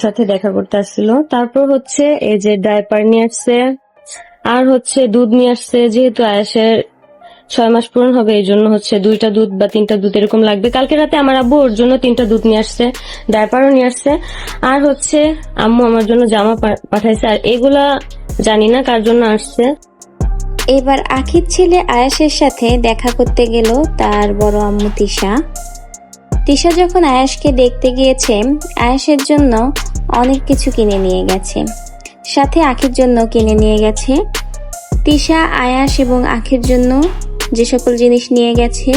সাথে দেখা করতে আসছিল। তারপর হচ্ছে এই যে ডাইপার নিয়ে আসছে, আর হচ্ছে দুধ নিয়ে আসছে। যেহেতু আয়াসের 6 মাস পূরণ হবে, এই জন্য হচ্ছে 2টা দুধ বা 3টা দুধ এরকম লাগবে। কালকে রাতে আমার আব্বু ওর জন্য 3টা দুধ নিয়ে আসছে, ডাইপারও নিয়ে আসছে। আর হচ্ছে আম্মু আমার জন্য জামা পাঠাইছে, আর এগুলা জানি না কার জন্য আসছে। এবার আখির ছেলে আয়াসের সাথে দেখা করতে গেল তার বড় আম্মু তিশা। তিশা যখন আয়াসকে দেখতে গিয়েছে, আয়াসের জন্য অনেক কিছু কিনে নিয়ে গেছে, সাথে আখির জন্য কিনে নিয়ে গেছে। তিশা, আয়াস এবং আখির জন্য যে সকল জিনিস নিয়ে গেছে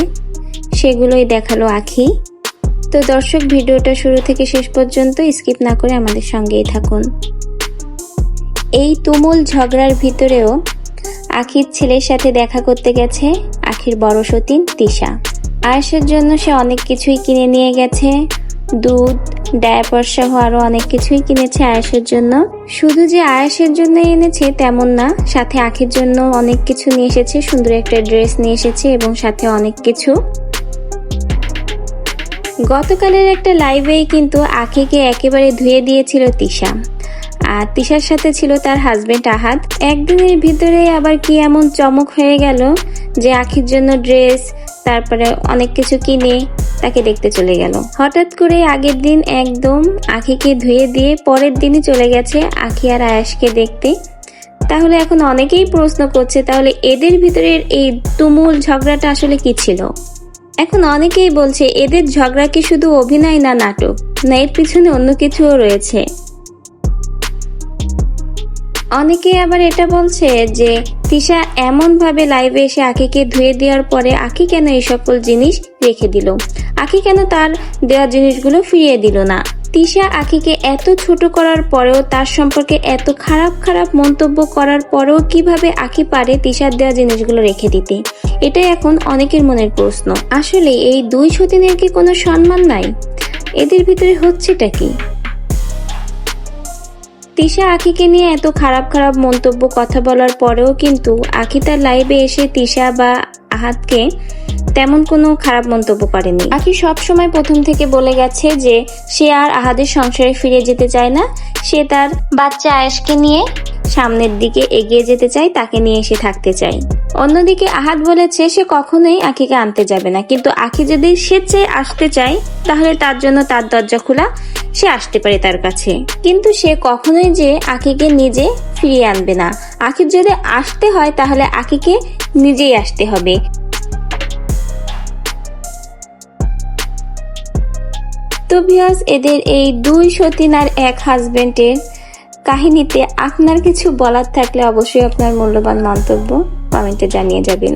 সেগুলোই দেখালো আখি। তো দর্শক, ভিডিওটা শুরু থেকে শেষ পর্যন্ত স্কিপ না করে আমাদের সঙ্গেই থাকুন। এই তুমুল ঝগড়ার ভিতরেও আখির ছেলের সাথে দেখা করতে গেছে আখির বড় সতীন তিশা। আয়েশের জন্য সে অনেক কিছুই কিনে নিয়ে গেছে, দুধ, ডায়াপার সহ আরো অনেক কিছুই কিনেছে আয়েশের জন্য। শুধু যে আয়েশের জন্য এনেছে তেমন না, সাথে আখির জন্য অনেক কিছু নিয়ে এসেছে, সুন্দর একটা ড্রেস নিয়ে এসেছে এবং সাথে অনেক কিছু। গতকালের একটা লাইভেই কিন্তু আখিকে একেবারে ধুয়ে দিয়েছিল তিশা, আর তিশার সাথে ছিল তার হাজবেন্ড আহাদ। একদিনের ভিতরে আবার কি এমন চমক হয়ে গেল যে আখির জন্য ড্রেস, তারপরে অনেক কিছু কিনে তাকে দেখতে চলে গেল। হঠাৎ করে আগের দিন একদম আখিকে ধুয়ে দিয়ে পরের দিনই চলে গেছে আখি আর আয়াসকে দেখতে। তাহলে এখন অনেকেই প্রশ্ন করছে, তাহলে এদের ভিতরের এই তুমুল ঝগড়াটা আসলে কি ছিল? এখন অনেকেই বলছে এদের ঝগড়া কি শুধু অভিনয় না নাটক, না এর পিছনে অন্য কিছুও রয়েছে। অনেকেই আবার এটা বলছে যে তিশা এমন ভাবে লাইভে এসে আখিকে ধুয়ে দেওয়ার পরে আখি কেন এই সকল জিনিস রেখে দিল, আখি কেন তার দেওয়া জিনিসগুলো ফিরিয়ে দিল না। তিশা আখিকে এত ছোট করার পরেও, তার সম্পর্কে এত খারাপ খারাপ মন্তব্য করার পরেও কিভাবে আখি পারে তিশার দেওয়া জিনিসগুলো রেখে দিতে? এটাই এখন অনেকের মনের প্রশ্ন। আসলে এই দুই সতীনের কি কোনো সম্মান নাই? এদের ভিতরে হচ্ছেটা কি? তিশা আখিকে নিয়ে এত খারাপ খারাপ মন্তব্য কথা বলার পরেও কিন্তু আখি তার লাইভে এসে তিশা বা আহাদকে তেমন কোনো খারাপ মন্তব্য করেনি। আখি সব সময় প্রথম থেকে বলে গেছে যে সে আর আহাদের সংসারে ফিরে যেতে চায় না, সে তার বাচ্চা আয়েশকে নিয়ে সামনের দিকে এগিয়ে যেতে চায়, তাকে নিয়ে এসে থাকতে চায়। অন্যদিকে আহাদ বলেছে সে কখনোই আখিকে আনতে যাবে না, কিন্তু আখি যদি স্বেচ্ছায় আসতে চায় তাহলে তার জন্য তার দরজা খোলা, সে আসতে পারে তার কাছে, কিন্তু সে কখনোই যে আখিকে নিজে ফিরিয়ে আনবে না। আখির যদি আসতে হয় তাহলে আখিকে নিজেই আসতে হবে। তো ভিউয়ার্স, এদের এই দুই সতীন আর এক হাজবেন্ডের কাহিনীতে আপনার কিছু বলার থাকলে অবশ্যই আপনার মূল্যবান মন্তব্য কমেন্টে জানিয়ে যাবেন।